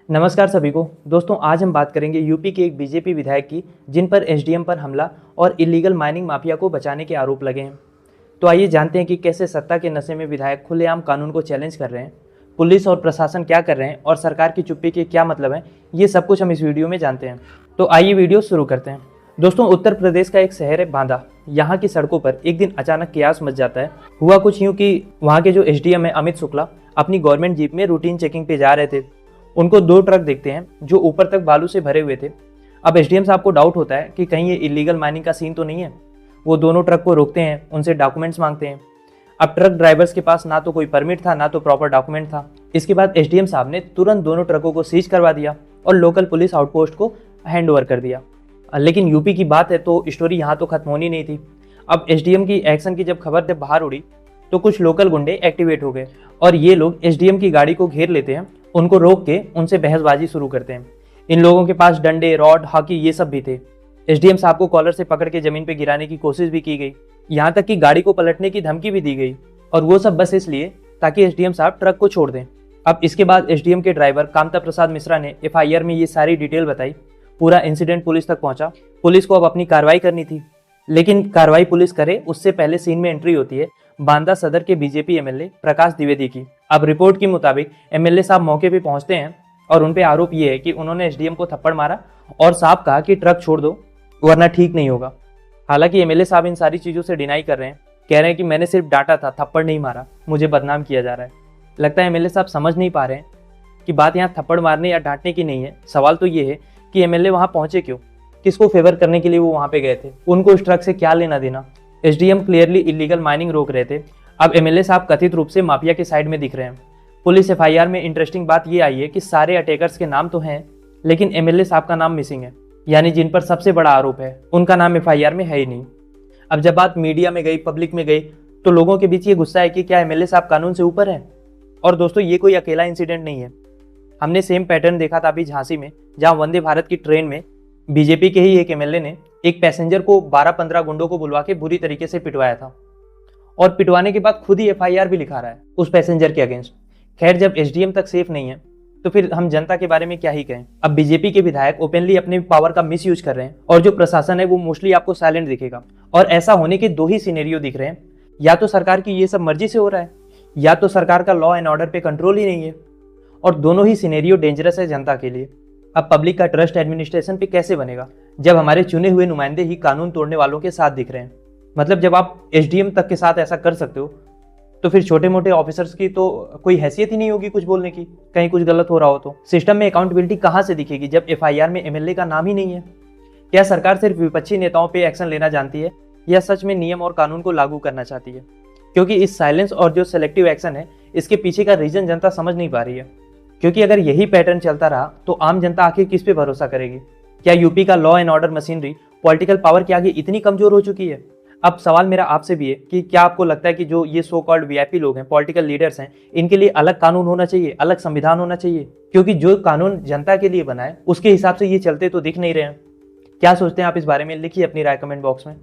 नमस्कार सभी को। दोस्तों आज हम बात करेंगे यूपी के एक बीजेपी विधायक की जिन पर एसडीएम पर हमला और इलीगल माइनिंग माफिया को बचाने के आरोप लगे हैं। तो आइए जानते हैं कि कैसे सत्ता के नशे में विधायक खुलेआम कानून को चैलेंज कर रहे हैं, पुलिस और प्रशासन क्या कर रहे हैं और सरकार की चुप्पी के क्या मतलब है, ये सब कुछ हम इस वीडियो में जानते हैं। तो आइए वीडियो शुरू करते हैं। दोस्तों उत्तर प्रदेश का एक शहर है बांदा। यहाँ की सड़कों पर एक दिन अचानक कियास मच जाता है। हुआ कुछ यूँ कि वहाँ के जो एसडीएम है अमित शुक्ला अपनी गवर्नमेंट जीप में रूटीन चेकिंग पे जा रहे थे। उनको दो ट्रक दिखते हैं जो ऊपर तक बालू से भरे हुए थे। अब एसडीएम साहब को डाउट होता है कि कहीं ये इलीगल माइनिंग का सीन तो नहीं है। वो दोनों ट्रक को रोकते हैं, उनसे डॉक्यूमेंट्स मांगते हैं। अब ट्रक ड्राइवर्स के पास ना तो कोई परमिट था ना तो प्रॉपर डॉक्यूमेंट था। इसके बाद एसडीएम साहब ने तुरंत दोनों ट्रकों को सीज करवा दिया और लोकल पुलिस आउटपोस्ट को हैंड ओवर कर दिया। लेकिन यूपी की बात है तो स्टोरी यहाँ तो खत्म होनी नहीं थी। अब एसडीएम की एक्शन की जब खबर जब बाहर उड़ी तो कुछ लोकल गुंडे एक्टिवेट हो गए और ये लोग एसडीएम की गाड़ी को घेर लेते हैं, उनको रोक के उनसे बहसबाजी शुरू करते हैं। इन लोगों के पास डंडे, रॉड, हॉकी ये सब भी थे। एसडीएम साहब को कॉलर से पकड़ के जमीन पे गिराने की कोशिश भी की गई, यहाँ तक कि गाड़ी को पलटने की धमकी भी दी गई, और वो सब बस इसलिए ताकि एसडीएम साहब ट्रक को छोड़ दें। अब इसके बाद एसडीएम के ड्राइवर कामता प्रसाद मिश्रा ने एफआईआर में ये सारी डिटेल बताई। पूरा इंसिडेंट पुलिस तक पहुंचा। पुलिस को अब अपनी कार्रवाई करनी थी, लेकिन कार्रवाई पुलिस करे उससे पहले सीन में एंट्री होती है बांदा सदर के बीजेपी एमएलए प्रकाश द्विवेदी की। अब रिपोर्ट के मुताबिक एमएलए साहब मौके पे पहुंचते हैं और उनपे आरोप ये है कि उन्होंने एसडीएम को थप्पड़ मारा और साहब कहा कि ट्रक छोड़ दो वरना ठीक नहीं होगा। हालांकि एमएलए साहब इन सारी चीजों से डिनाई कर रहे हैं, कह रहे हैं कि मैंने सिर्फ डांटा था, थप्पड़ नहीं मारा, मुझे बदनाम किया जा रहा है। लगता है एमएलए साहब समझ नहीं पा रहे हैं कि बात यहाँ थप्पड़ मारने या डांटने की नहीं है। सवाल तो ये है कि एमएलए वहां पहुंचे क्यों, किसको फेवर करने के लिए वो वहां पे गए थे, उनको उस ट्रक से क्या लेना देना। एसडीएम क्लियरली इलीगल माइनिंग रोक रहे थे। अब एमएलए साहब कथित रूप से माफिया के साइड में दिख रहे हैं। पुलिस एफआईआर में इंटरेस्टिंग बात ये आई है कि सारे अटैकर्स के नाम तो हैं, लेकिन एमएलए साहब का नाम मिसिंग है, यानी जिन पर सबसे बड़ा आरोप है उनका नाम एफआईआर में है ही नहीं। अब जब बात मीडिया में गई, पब्लिक में गई, तो लोगों के बीच ये गुस्सा है कि क्या एमएलए साहब कानून से ऊपर है। और दोस्तों ये कोई अकेला इंसिडेंट नहीं है। हमने सेम पैटर्न देखा था अभी झांसी में, जहां वंदे भारत की ट्रेन में बीजेपी के ही एक एमएलए ने एक पैसेंजर को 12-15 गुंडों को बुलवा के बुरी तरीके से पिटवाया था, और पिटवाने के बाद खुद ही एफआईआर भी लिखा रहा है उस पैसेंजर के अगेंस्ट। खैर, जब एसडीएम तक सेफ नहीं है तो फिर हम जनता के बारे में क्या ही कहें। अब बीजेपी के विधायक ओपनली अपने पावर का मिसयूज कर रहे हैं और जो प्रशासन है वो मोस्टली आपको साइलेंट दिखेगा। और ऐसा होने के दो ही सिनेरियो दिख रहे हैं, या तो सरकार की ये सब मर्जी से हो रहा है, या तो सरकार का लॉ एंड ऑर्डर पे कंट्रोल ही नहीं है। और दोनों ही सिनेरियो डेंजरस है जनता के लिए। अब पब्लिक का ट्रस्ट एडमिनिस्ट्रेशन पे कैसे बनेगा जब हमारे चुने हुए नुमाइंदे ही कानून तोड़ने वालों के साथ दिख रहे हैं। मतलब जब आप एसडीएम तक के साथ ऐसा कर सकते हो तो फिर छोटे मोटे ऑफिसर्स की तो कोई हैसियत ही नहीं होगी कुछ बोलने की, कहीं कुछ गलत हो रहा हो तो। सिस्टम में अकाउंटेबिलिटी कहां से दिखेगी जब एफआईआर में एमएलए का नाम ही नहीं है। क्या सरकार सिर्फ विपक्षी नेताओं पे एक्शन लेना जानती है या सच में नियम और कानून को लागू करना चाहती है? क्योंकि इस साइलेंस और जो सेलेक्टिव एक्शन है इसके पीछे का रीजन जनता समझ नहीं पा रही है। क्योंकि अगर यही पैटर्न चलता रहा तो आम जनता आखिर किस पे भरोसा करेगी? क्या यूपी का law and order machinery political power के आगे इतनी कमजोर हो चुकी है? अब सवाल मेरा आपसे भी है कि क्या आपको लगता है कि जो ये सो कॉल्ड वीआईपी लोग हैं, पॉलिटिकल लीडर्स हैं, इनके लिए अलग कानून होना चाहिए, अलग संविधान होना चाहिए? क्योंकि जो कानून जनता के लिए बना है उसके हिसाब से ये चलते तो दिख नहीं रहे हैं। क्या सोचते हैं आप इस बारे में? लिखिए अपनी राय कमेंट बॉक्स में।